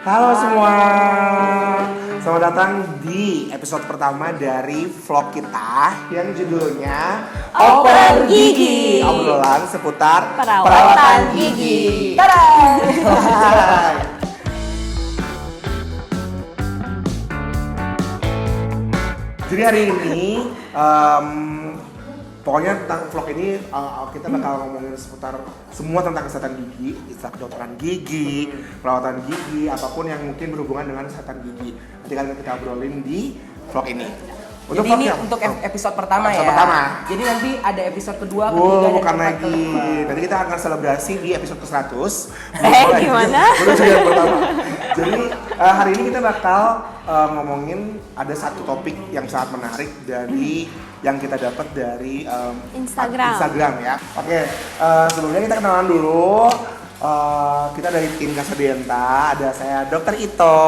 Halo semua, selamat datang di episode pertama dari vlog kita yang judulnya Oper Gigi. Obrolan seputar Perawatan gigi. Tada! Jadi hari ini pokoknya tentang vlog ini kita bakal ngomongin seputar semua tentang kesehatan gigi, istilah kedokteran gigi, perawatan gigi, apapun yang mungkin berhubungan dengan kesehatan gigi. Nanti kalian kita obrolin di vlog ini. Jadi ini untuk episode pertama episode ya. Pertama. Jadi nanti ada episode kedua, ketiga, dan bukan keempat, lagi. kelima. Nanti kita akan selebrasi di episode ke-100. Gimana? Baru juga yang pertama. Jadi hari ini kita bakal ngomongin ada satu topik yang sangat menarik dari yang kita dapat dari Instagram ya. Oke, sebelumnya kita kenalan dulu. Kita dari tim Kasadienta, ada saya Dr. Ito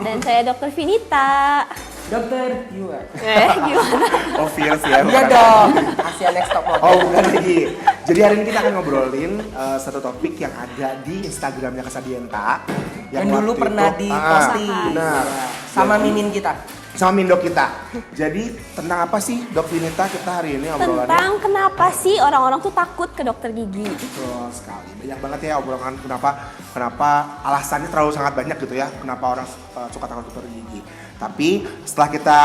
dan saya Dr. Vinita. Dokter Yua. Gimana? Oh fierce ya. Iya dong. Asia Next Top Model. Oh bukan lagi. Jadi hari ini kita akan ngobrolin satu topik yang ada di Instagramnya Kasadienta Yang dulu pernah di-posting. Benar. Sama mimin kita. Sama Mindo kita. Jadi tentang apa sih Dok Vinita kita hari ini obrolannya? Tentang kenapa sih orang-orang tuh takut ke dokter gigi? Betul sekali. Banyak banget ya obrolan kenapa alasannya terlalu sangat banyak gitu ya. Kenapa orang suka takut ke dokter gigi. Tapi setelah kita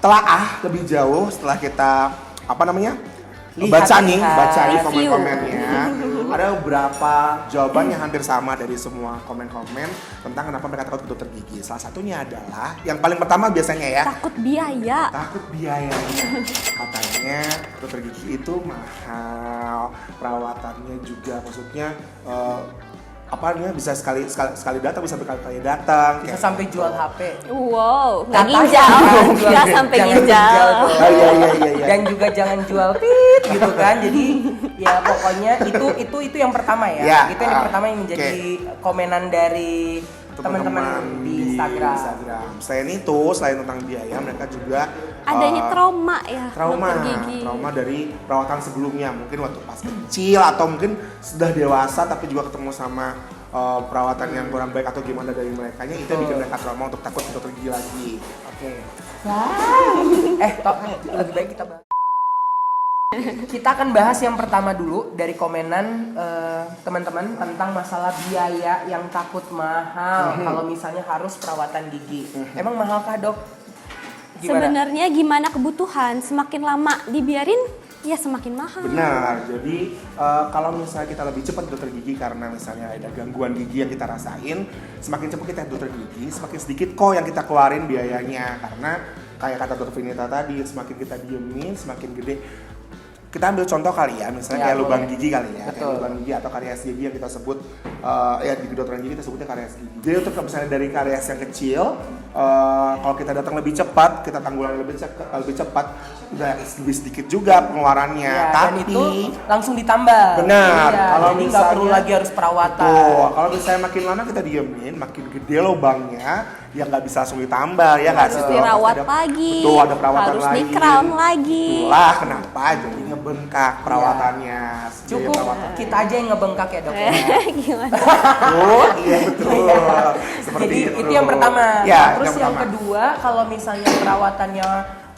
telaah lebih jauh, setelah kita baca nih komen-komennya, ada beberapa jawaban yang hampir sama dari semua komen-komen tentang kenapa mereka takut ke dokter gigi. Salah satunya adalah yang paling pertama biasanya ya, Takut biaya. takut biayanya. Katanya dokter gigi itu mahal, perawatannya juga maksudnya bisa sekali datang, bisa berkali-kali datang, Bisa sampai jual HP. Wow, nggak Katanya ginjal, jangan nggak sampai jangan ginjal. Iya. Dan juga jangan jual pit gitu kan. Jadi ya pokoknya itu yang pertama ya. Ya, Itu yang pertama yang menjadi komenan dari teman-teman di Instagram. Selain tentang biaya, mereka juga Adanya trauma ya, trauma dokter gigi. dari perawatan sebelumnya, mungkin waktu pas kecil atau mungkin sudah dewasa tapi juga ketemu sama perawatan yang kurang baik atau gimana dari mereka, itu yang bikin mereka trauma untuk takut ke dokter gigi lagi. Oke. Lebih baik kita bahas. Kita akan bahas yang pertama dulu dari komenan teman-teman tentang masalah biaya yang takut mahal kalau misalnya harus perawatan gigi. Emang mahalkah dok? Sebenarnya gimana kebutuhan, semakin lama dibiarin ya semakin mahal. Benar, jadi kalau misalnya kita lebih cepat dokter gigi karena misalnya ada gangguan gigi yang kita rasain, semakin cepat kita dokter gigi, semakin sedikit kok yang kita keluarin biayanya. Karena kayak kata dokter Vinita tadi, semakin kita diemin, semakin gede. Kita ambil contoh kali ya, misalnya kayak lubang gigi kali ya, kayak lubang gigi atau karies gigi yang kita sebut, ya di kedokteran gigi kita sebutnya karies gigi. Jadi untuk misalnya dari karies yang kecil, kalau kita datang lebih cepat, kita tanggulangi lebih cepat, udah lebih sedikit juga pengeluarannya. Ya, tapi dan itu langsung ditambah. Benar. Ya, Kalau jadi nggak misalnya perlu lagi harus perawatan. Kalau misalnya makin lama kita diemin, makin gede lubangnya, ya nggak bisa langsung ditambal ya nggak sih? Harus dirawat lagi. Betul, ada perawatan harus lagi. di crown lagi. Itulah kenapa jadi ngebengkak perawatannya. Cukup kita aja yang ngebengkak ya dok. Gimana? Oh iya betul. Seperti Jadi itu. itu yang pertama. Ya, Terus yang pertama. kedua, kalau misalnya perawatannya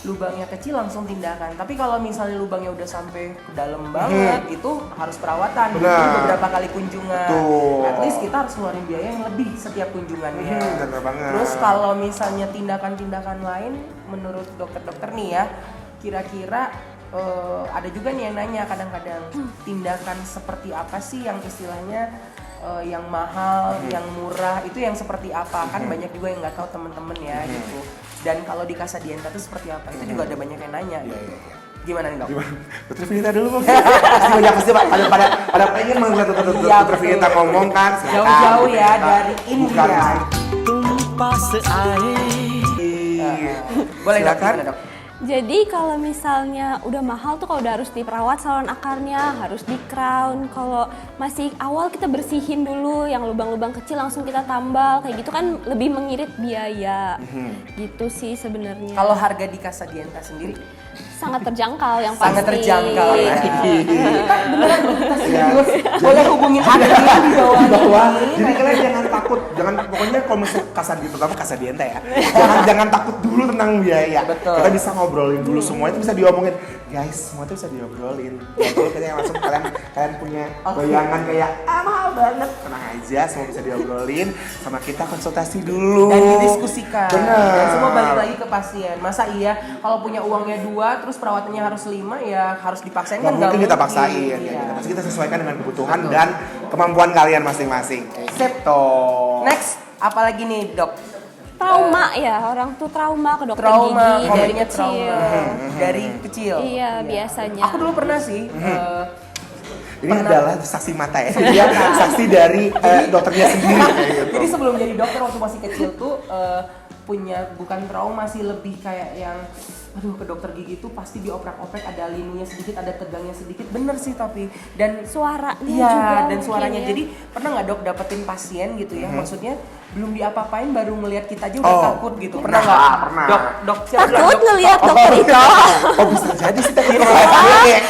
lubangnya kecil langsung tindakan. Tapi kalau misalnya lubangnya udah sampai ke dalam banget, itu harus perawatan. Benar. Jadi beberapa kali kunjungan. Betul. At least kita harus ngeluarin biaya yang lebih setiap kunjungannya. Benar banget. Terus kalau misalnya tindakan-tindakan lain, menurut dokter-dokter nih ya, kira-kira ada juga nih yang nanya kadang-kadang tindakan seperti apa sih yang istilahnya yang mahal, yang murah, itu yang seperti apa? Kan banyak juga yang nggak tahu temen-temen ya gitu. Dan kalau di Kasadienta itu seperti apa? Itu juga ada banyak yang nanya. Iya. Gimana nih dok? Gimana? Dokter Vinita dulu Bang. pasti pada pengen melihat Dokter Vinita ngomong kan. Silakan. Jauh-jauh ya dari India. Tumpah seair. Boleh dok, Silakan. gimana, dok? Jadi kalau misalnya udah mahal tuh kalau udah harus diperawat saluran akarnya, harus di crown. Kalau masih awal kita bersihin dulu, yang lubang-lubang kecil langsung kita tambal, kayak gitu kan lebih mengirit biaya. Gitu sih sebenarnya. Kalau harga di Kasadienta sendiri? sangat terjangkau yang pasti. Sangat terjangkau ya. Iya. Beneran loh, kita Iya. serius. Boleh hubungin admin di bawah Bahwa ini. jadi kalian jangan takut, jangan pokoknya kalau misalnya kasar gitu, terutama kasar diente ya. jangan takut dulu tentang biaya. Betul. Kita bisa ngobrolin dulu, semua itu bisa diomongin. Guys, semua itu bisa diobrolin. Kalau kita yang langsung kalian punya bayangan kayak mahal banget, tenang aja, semua bisa diobrolin sama kita konsultasi dulu. Dan didiskusikan. Benar. Dan semua balik lagi ke pasien. Masa iya kalau punya uangnya 2 terus perawatannya harus 5 ya harus dipaksain Nggak kan mungkin kita paksain, Iya. ya. Pasti kita sesuaikan dengan kebutuhan Betul. dan kemampuan kalian masing-masing. Sip. Toh. Next, apalagi nih dok? Trauma ya, orang tuh trauma ke dokter Trauma, gigi dari komiknya kecil. trauma dari kecil. Iya, biasanya. Aku dulu pernah sih. Ini adalah saksi mata ya, dia saksi dari dokternya sendiri kayak gitu. Jadi sebelum jadi dokter waktu masih kecil tuh punya bukan trauma sih, lebih kayak yang aduh ke dokter gigi tuh pasti dioprak-oprek, ada linunya sedikit, ada tegangnya sedikit, bener sih tapi dan Suaranya iya, juga dan mungkin suaranya. ya. Jadi pernah nggak dok dapetin pasien gitu ya, maksudnya belum diapa-apain baru ngelihat kita aja udah Oh, takut gitu, pernah pernah, nggak? pernah. Dok siapa bilang, Takut dok? ngelihat dokter itu. Oh bisa jadi sih tapi kayak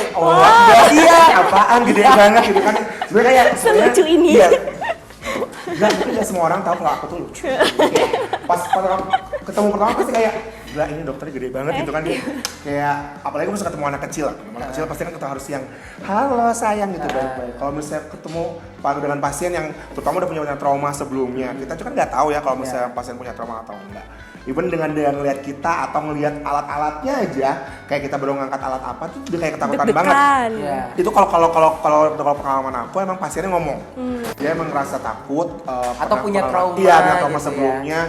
iya apaan gede banget gitu kan. Sebenarnya kayak Selucu ini. Iya. Enggak, mungkin nggak semua orang tahu kalau aku tuh lucu. Pas ketemu pertama pasti kayak gila ini dokternya gede banget gitu kan. Kayak apalagi pas ketemu anak kecil. Anak kecil pasti kan kita harus yang halo sayang gitu baik-baik. Kalau misalnya ketemu dengan pasien yang terutama udah punya trauma sebelumnya, kita juga kan nggak tahu ya kalau misalnya pasien punya trauma atau enggak. Even dengan dia ngelihat kita atau ngelihat alat-alatnya aja, kayak kita baru ngangkat alat apa tuh udah kayak ketakutan banget. Deg-degan. Iya. Itu kalau pengalaman aku emang pasiennya ngomong, dia emang ngerasa takut Atau punya trauma iya punya trauma gitu ya. sebelumnya.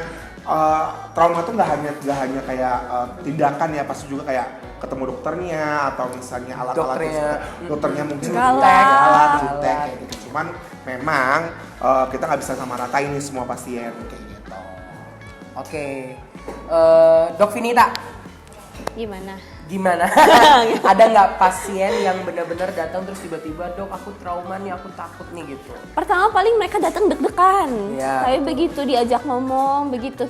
Trauma tuh nggak hanya kayak tindakan ya, pasti juga kayak ketemu dokternya atau misalnya alat-alatnya dokternya mungkin Galak. jutek kayak gitu. Cuman memang kita nggak bisa sama rata ini semua pasien kayak gitu. Oke. Dok Vinita, Gimana? gimana? Ada nggak pasien yang benar-benar datang terus tiba-tiba dok aku trauma nih, aku takut nih gitu? Pertama paling mereka datang deg-degan. Iya, Tapi begitu diajak ngomong, begitu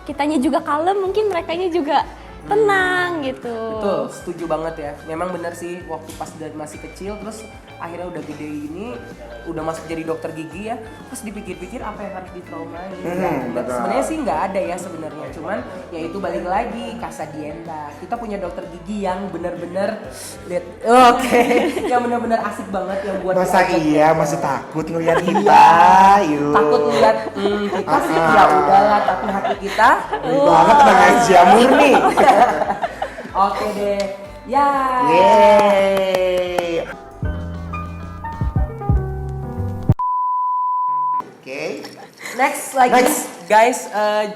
kitanya juga kalem, mungkin merekanya juga tenang gitu. Betul, setuju banget ya. Memang benar sih waktu pas dari masih kecil terus akhirnya udah gede ini, udah masuk jadi dokter gigi ya. Terus dipikir-pikir apa yang harus ditraumain. Sebenarnya sih nggak ada ya sebenarnya. Cuman ya itu balik lagi kasadienta. Kita punya dokter gigi yang benar-benar yang benar-benar asik banget yang buat Masa diajak iya ngobrol. masih takut ngeliat kita, yuk. Takut lihat kita sih ya udahlah, tapi hati kita banget tenang aja murni. oke deh. Ya. Yeay. Oke. Next lagi Next. guys,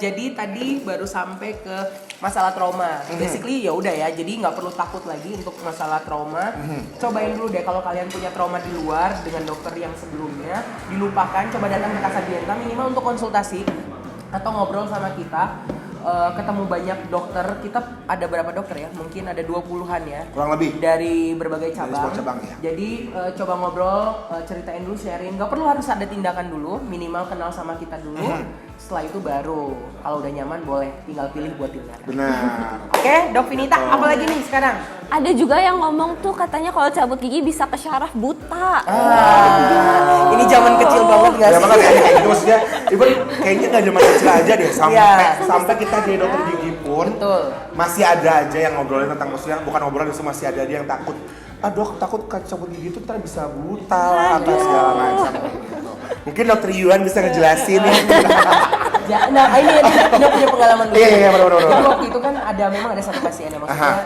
jadi tadi baru sampai ke masalah trauma. Basically ya udah ya, jadi nggak perlu takut lagi untuk masalah trauma. Cobain dulu deh kalau kalian punya trauma di luar dengan dokter yang sebelumnya, dilupakan, coba datang ke Kasadienta minimal untuk konsultasi atau ngobrol sama kita. Ketemu banyak dokter, kita ada berapa dokter ya? Mungkin ada 20-an ya. Kurang lebih. Dari berbagai Dari cabang. semua cabang, ya. Jadi coba ngobrol, ceritain dulu, sharing. Gak perlu harus ada tindakan dulu, minimal kenal sama kita dulu. Setelah itu baru kalau udah nyaman boleh tinggal pilih buat tindakan. Benar. Oke, Dok Vinita, apa lagi nih sekarang? Ada juga yang ngomong tuh katanya kalau cabut gigi bisa ke syaraf buta. Ini zaman kecil banget gak Ya sih? makanya kayak gitu maksudnya, even kayaknya nggak zaman kecil aja deh, Iya. sampai kita jadi dokter gigi pun Betul. masih ada aja yang ngobrolin tentang, maksudnya bukan ngobrolin itu, masih ada dia yang takut. Dok takut cabut gigi itu ntar bisa buta lah atau segala macam kayak gitu. Mungkin dokter Yuan bisa ngejelasin nih. Ya, nah ini punya pengalaman lucu. Iya, benar. Jadi waktu itu kan memang ada satu pasien yang maksudnya,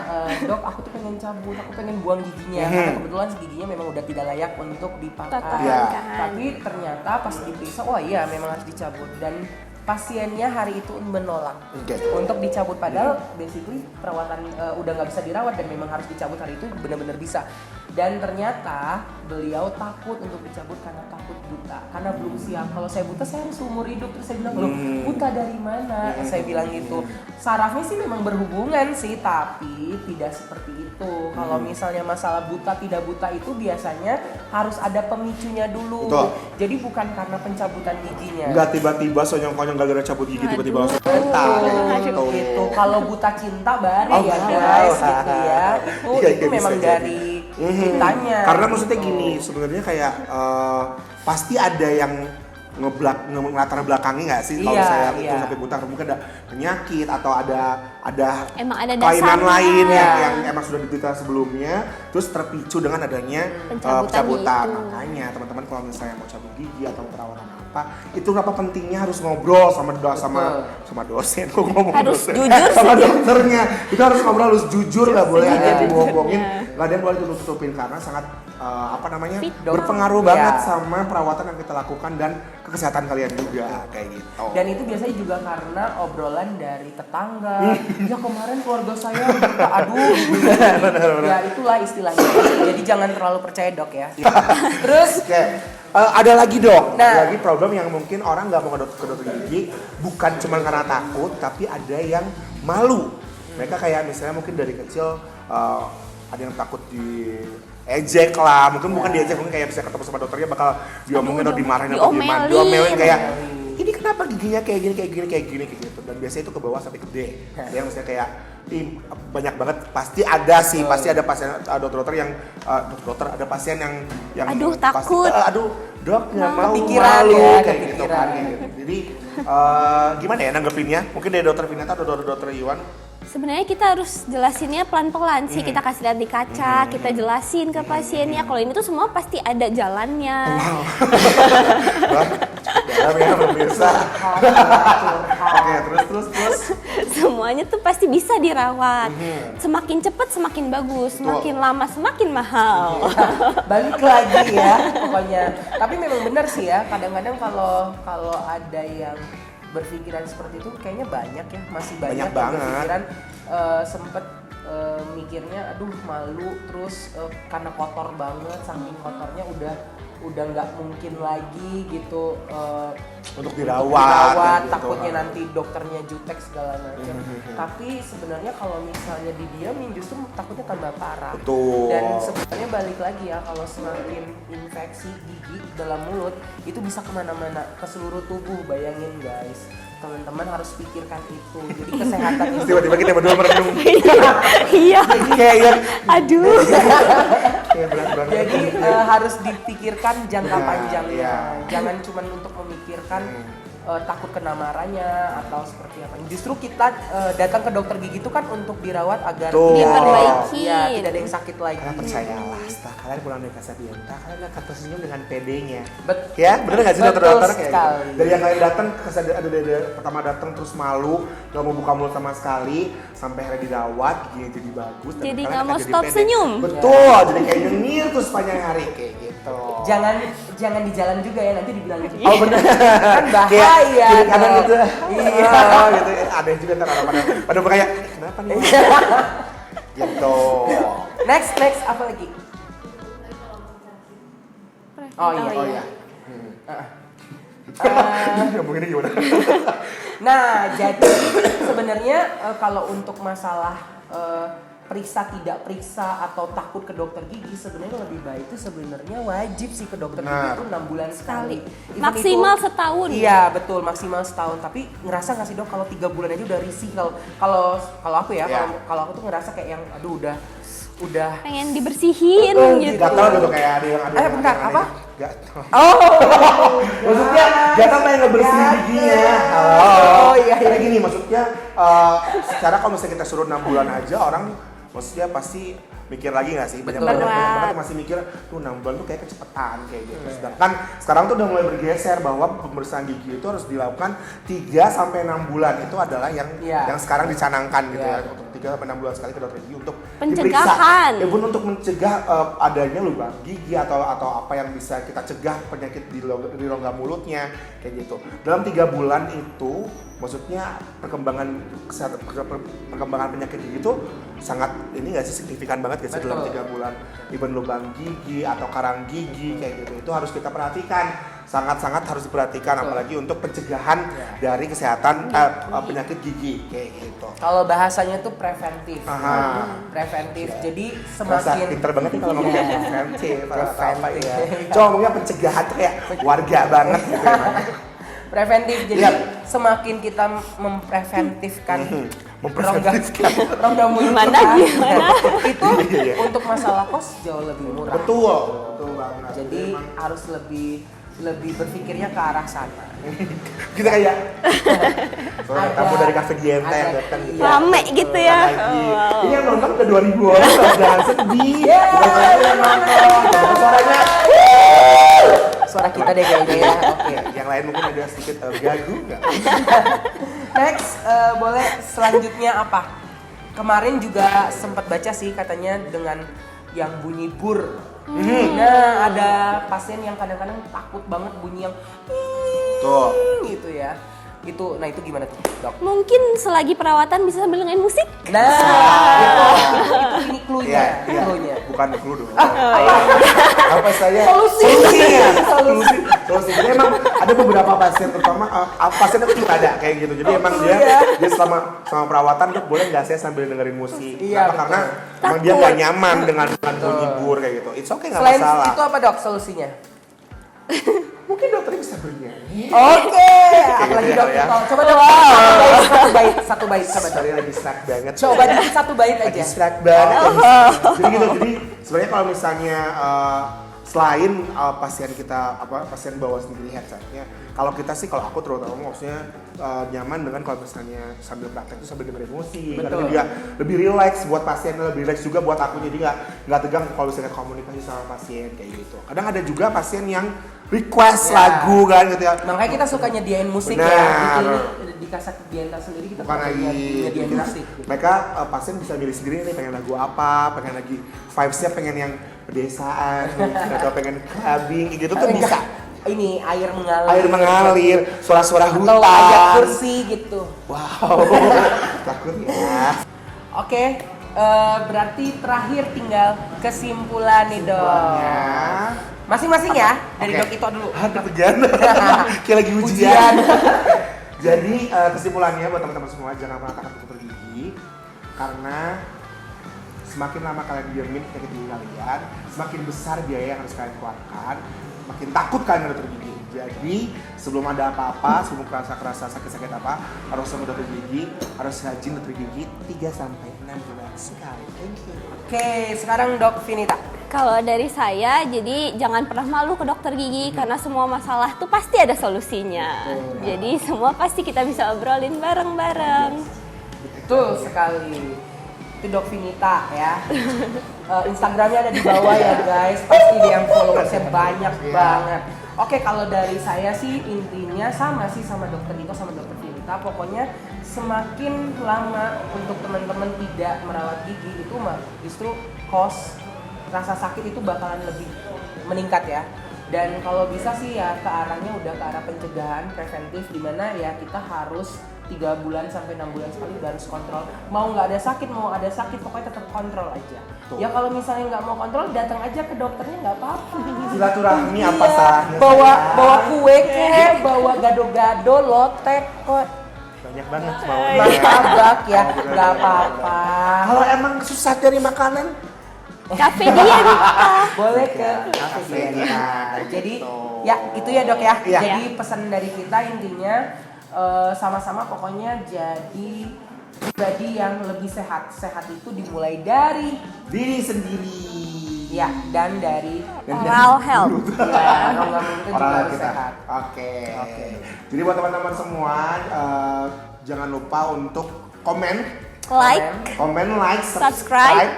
dok aku tuh pengen cabut, aku pengen buang giginya. Karena kebetulan giginya memang udah tidak layak untuk dipakai. Iya. Tapi ternyata pas diperiksa, wah iya memang harus dicabut. Dan pasiennya hari itu menolak untuk dicabut. Padahal basically perawatan udah nggak bisa dirawat dan memang harus dicabut hari itu benar-benar bisa. Dan ternyata beliau takut untuk dicabut karena takut buta, karena belum siap. Kalau saya buta saya harus seumur hidup. Terus saya bilang, loh buta dari mana? Saya bilang gitu. Sarafnya sih memang berhubungan sih, tapi tidak seperti itu. Kalau misalnya masalah buta tidak buta itu biasanya harus ada pemicunya dulu. Betul. Jadi bukan karena pencabutan giginya. Nggak tiba-tiba sonyong-konyong gara-gara cabut gigi tiba-tiba langsung mental Gitu. Kalau buta cinta baru Oh, ya wow. guys gitu ya. Itu Iya, itu iya, memang bisa dari cintanya. Karena maksudnya gitu. gini, sebenarnya kayak pasti ada yang ngelatar belakangi nggak sih kalau Iya, saya itu iya. sampai buta, mungkin ada penyakit atau ada Emang ada kelainan dasarnya. lain Iya. yang emang sudah diderita sebelumnya, terus terpicu dengan adanya Pencabutannya pencabutan. itu. Makanya teman-teman kalau misalnya mau cabut gigi atau perawatan apa, itu kenapa pentingnya harus ngobrol sama dosen, kok ngomong Harus dosen, jujur sama dokternya. Itu harus ngobrol, harus jujur, nggak boleh ada yang dibohongin, Sejujurnya. nggak ada yang boleh ditutup-tutupin karena sangat Fit dong. berpengaruh Iya. banget sama perawatan yang kita lakukan dan kesehatan kalian juga kayak gitu. Dan itu biasanya juga karena obrolan dari tetangga. Ya kemarin keluarga saya buta, aduh. Ya itulah istilahnya. Jadi jangan terlalu percaya dok ya. Terus Oke, ada lagi dok, Nah. ada lagi problem yang mungkin orang nggak mau ke dokter gigi bukan cuma karena takut, tapi ada yang malu. Mereka kayak misalnya mungkin dari kecil ada yang takut diejek lah, mungkin bukan diejek, mungkin kayak bisa ketemu sama dokternya bakal diomongin atau dimarahin atau gimana, diomelin kayak ini kenapa giginya kayak gini kayak gitu. Dan biasanya itu ke bawah sampai gede. Ada yang misalnya kayak banyak banget, pasti ada sih, pasti ada pasien dokter-dokter yang dokter ada pasien yang Aduh, pasti, takut. aduh dok nggak mau Kepikiran malu ya, kayak gitu kepikiran. kan kayak gitu. Jadi gimana ya nanggepinnya? Mungkin dari dokter Vinata atau dokter Iwan? Sebenarnya kita harus jelasinnya pelan-pelan sih. Kita kasih lihat di kaca, kita jelasin ke pasiennya. Kalau ini tuh semua pasti ada jalannya. Dalam ya pemirsa. Oke, terus. Semuanya tuh pasti bisa dirawat. Semakin cepat semakin bagus, semakin lama semakin mahal. balik lagi ya pokoknya. Tapi memang benar sih ya, kadang-kadang kalau ada yang berpikiran seperti itu kayaknya banyak ya, masih banyak Banyak yang banget. berpikiran sempet mikirnya aduh malu, terus karena kotor banget, saking kotornya udah nggak mungkin lagi gitu Untuk dirawat, kayak gitu. takutnya nanti dokternya jutek segala macam. Tapi sebenarnya kalau misalnya didiamin justru takutnya tambah parah. Betul. Dan sebenarnya balik lagi ya, kalau semakin infeksi gigi dalam mulut itu bisa kemana-mana ke seluruh tubuh. Bayangin guys, teman-teman harus pikirkan itu. Jadi kesehatan itu Tiba-tiba kita berdua merenung. Iya. Kayak Aduh. berat-berat. jadi harus dipikirkan jangka Iya, panjangnya. iya. Jangan cuma untuk memikirkan takut kena marahnya atau seperti apa. Justru kita datang ke dokter gigi itu kan untuk dirawat agar Tuh. Diperbaiki. ya, tidak ada yang sakit lagi. Karena percayalah, setelah kalian pulang dari Casablanca, kalian akan tersenyum dengan PD-nya. Bet- Ya, bener nggak sih Betul dokter-dokter kayak sekali. gitu? Dari yang kalian datang ke dari pertama datang terus malu, nggak mau buka mulut sama sekali, sampai akhirnya dirawat, giginya jadi bagus. dan Jadi kalian nggak akan mau jadi stop pede. senyum. Betul, jadi kayak nyengir terus sepanjang hari kayak gitu. Jangan di jalan juga ya, nanti dibilang gitu. Oh bener. Kan bahaya. Kayak kiri kanan dok. gitu. Iya. Gitu. Ada juga ntar orang pada kayak kenapa nih? Gitu. Next apa lagi? Oh iya. Oh, iya. Ngomongin gimana? Nah, jadi sebenarnya kalau untuk masalah periksa tidak periksa atau takut ke dokter gigi, sebenarnya lebih baik itu sebenarnya wajib sih ke dokter gigi Benar. itu 6 bulan sekali. Even Maksimal itu- setahun. Iya betul, maksimal setahun. Tapi ngerasa nggak sih dok kalau 3 bulan aja udah risih? Kalau aku ya, Iya. kalau aku tuh ngerasa kayak yang aduh udah Pengen dibersihin gitu. Gatal gitu kayak ada yang bentar, yang apa? Gatal. oh Maksudnya gatal pengen ngebersihin Ya, giginya. Oh, iya, iya. Kayak gini maksudnya secara kalau misalnya kita suruh 6 bulan aja orang maksudnya pasti mikir lagi nggak sih? Banyak Betul. banget yang masih mikir tuh 6 bulan tuh kayak kecepatan kayak gitu. Sedangkan sekarang tuh udah mulai bergeser bahwa pembersihan gigi itu harus dilakukan 3 sampai 6 bulan. Itu adalah yang Iya. yang sekarang dicanangkan gitu Iya. ya. Untuk 3 sampai 6 bulan sekali ke dokter gigi untuk Pencegahan. diperiksa. Ya pun untuk mencegah adanya lubang gigi atau apa yang bisa kita cegah penyakit di rongga mulutnya kayak gitu. Dalam 3 bulan itu Maksudnya perkembangan kesehatan, perkembangan penyakit gigi itu sangat ini nggak sih, signifikan banget nggak sih dalam 3 bulan. Even lubang gigi atau karang gigi kayak gitu, itu harus kita perhatikan, sangat-sangat harus diperhatikan, apalagi untuk pencegahan dari kesehatan penyakit gigi kayak gitu. Kalau bahasanya tuh preventif. Preventif. Jadi semakin pinter banget nih kalau ngomongnya preventif. Apa ya? Coba ngomongnya pencegahan tuh kayak warga banget gitu ya. Preventif. Jadi semakin kita mempreventifkan rongga mulut Gimana? itu untuk masalah kos jauh lebih murah. Betul banget. Jadi harus lebih berpikirnya ke arah sana. Kita kayak soalnya tamu dari Cafe Dienta yang datang gitu. Rame gitu ya. Ini yang nonton udah 2000 orang, jangan sedih. Yang nonton, suaranya. Suara kita deh kayaknya ya. Oke. Yang lain mungkin ada sedikit gagu nggak? Next, boleh selanjutnya apa? Kemarin juga sempat baca sih katanya dengan yang bunyi bur. Nah, ada pasien yang kadang-kadang takut banget bunyi yang Tuh. gitu ya. Itu, nah itu gimana tuh, Dok? Mungkin selagi perawatan bisa sambil dengerin musik. Nah, itu ini clue-nya. Iya. Clue-nya. Bukan clue dong. Apa saya? Solusinya. Solusi. Jadi emang ada beberapa pasien, terutama pasien itu juga ada kayak gitu. Jadi emang dia selama perawatan tuh boleh nggak saya sambil dengerin musik? Iya, Karena emang dia nggak nyaman dengan bunyi bur kayak gitu. It's okay, nggak Selain masalah. itu apa, Dok, solusinya? Mungkin dokternya bisa bernyanyi. Oke, apalagi gitu Dok. ya. Coba Dok, satu bait coba Dok. Sorry, lagi stuck banget. Coba dikit satu bait Lagi aja. stuck banget. Jadi gitu. Jadi sebenarnya kalau misalnya selain pasien kita pasien bawa sendiri headsetnya, kalau kita sih, kalau aku terutama maksudnya nyaman dengan kalau misalnya sambil praktek itu sambil dengerin musik, karena dia lebih relax buat pasiennya, lebih relax juga buat aku, jadi nggak tegang kalau misalnya komunikasi sama pasien kayak gitu. Kadang ada juga pasien yang request lagu kan gitu ya. Makanya kita suka nyediain musik ya. Di Cafe Dienta sendiri kita bukan suka lagi nyediain kita, musik. mereka pasien bisa milih sendiri nih pengen lagu apa, pengen lagi vibes-nya pengen yang pedesaan atau pengen clubbing gitu tuh bisa. Ini air mengalir, suara-suara hutan, atau ajak kursi gitu. Wow, takut ya. Oke, berarti terakhir tinggal kesimpulan nih, Dok. Masing-masing ya, dari Dok Ito dulu. Tegan, kayak lagi ujian. Jadi kesimpulannya buat teman-teman semua, jangan pernah takut untuk bergigi, karena semakin lama kalian diemin penyakit gigi kalian, semakin besar biaya yang harus kalian keluarkan, makin takut kalian dokter gigi. Jadi sebelum ada apa-apa, sebelum kerasa sakit-sakit apa, harus sama dokter gigi, harus rajin dokter gigi 3-6 bulan sekali. Thank you. Oke, sekarang Dok Vinita. Kalau dari saya, jadi jangan pernah malu ke dokter gigi karena semua masalah tuh pasti ada solusinya. Jadi semua pasti kita bisa obrolin bareng-bareng. Betul sekali. Itu Dok Vinita ya. Instagramnya ada di bawah ya guys. Pasti dia yang followersnya banyak banget. Oke, kalau dari saya sih intinya sama sih sama Dokter Ito sama Dokter Vinita. Pokoknya semakin lama untuk teman-teman tidak merawat gigi itu justru rasa sakit itu bakalan lebih meningkat ya. Dan kalau bisa sih ya ke arahnya udah ke arah pencegahan preventif, dimana ya kita harus 3 bulan sampai 6 bulan sekali udah harus kontrol. Mau nggak ada sakit, mau ada sakit, pokoknya tetap kontrol aja. Ya kalau misalnya nggak mau kontrol, datang aja ke dokternya nggak apa-apa. Silaturahmi apa salahnya? Bawa kue kek, bawa gado-gado, lotek kok. Banyak banget mau. Martabak ya, nggak apa-apa. Kalau emang susah cari makanan, Cafe Dienta. boleh ke Cafe Dienta. Jadi ya itu ya Dok ya. Iya. Jadi pesan dari kita intinya sama-sama pokoknya jadi pribadi yang lebih sehat. Sehat itu dimulai dari diri sendiri. ya dan dari Oral health. ya, rongga mulut itu juga Orang harus kita. sehat. Oke. Jadi buat teman-teman semua, jangan lupa untuk komen, like, subscribe,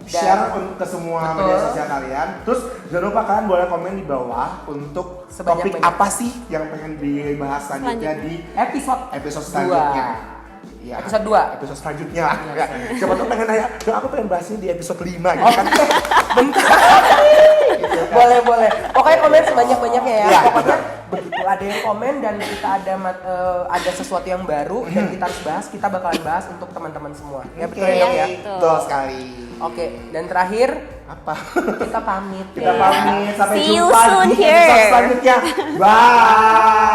share ke semua media sosial kalian. Terus jangan lupa kalian boleh komen di bawah untuk topik apa sih yang pengen dibahas selanjutnya di episode selanjutnya. Ya, episode 2. Episode selanjutnya lah. Siapa tuh pengen nanya, aku pengen bahas ini di episode 5 gitu kan. Boleh. Pokoknya komen sebanyak-banyaknya ya. Pokoknya begitu ada yang komen dan kita ada sesuatu yang baru dan kita harus bahas, kita bakalan bahas untuk teman-teman semua. Ya betul ya dok ya. Betul sekali. Oke, dan terakhir Apa? kita pamit. Kita pamit sampai See you jumpa soon di here. episode selanjutnya. Bye.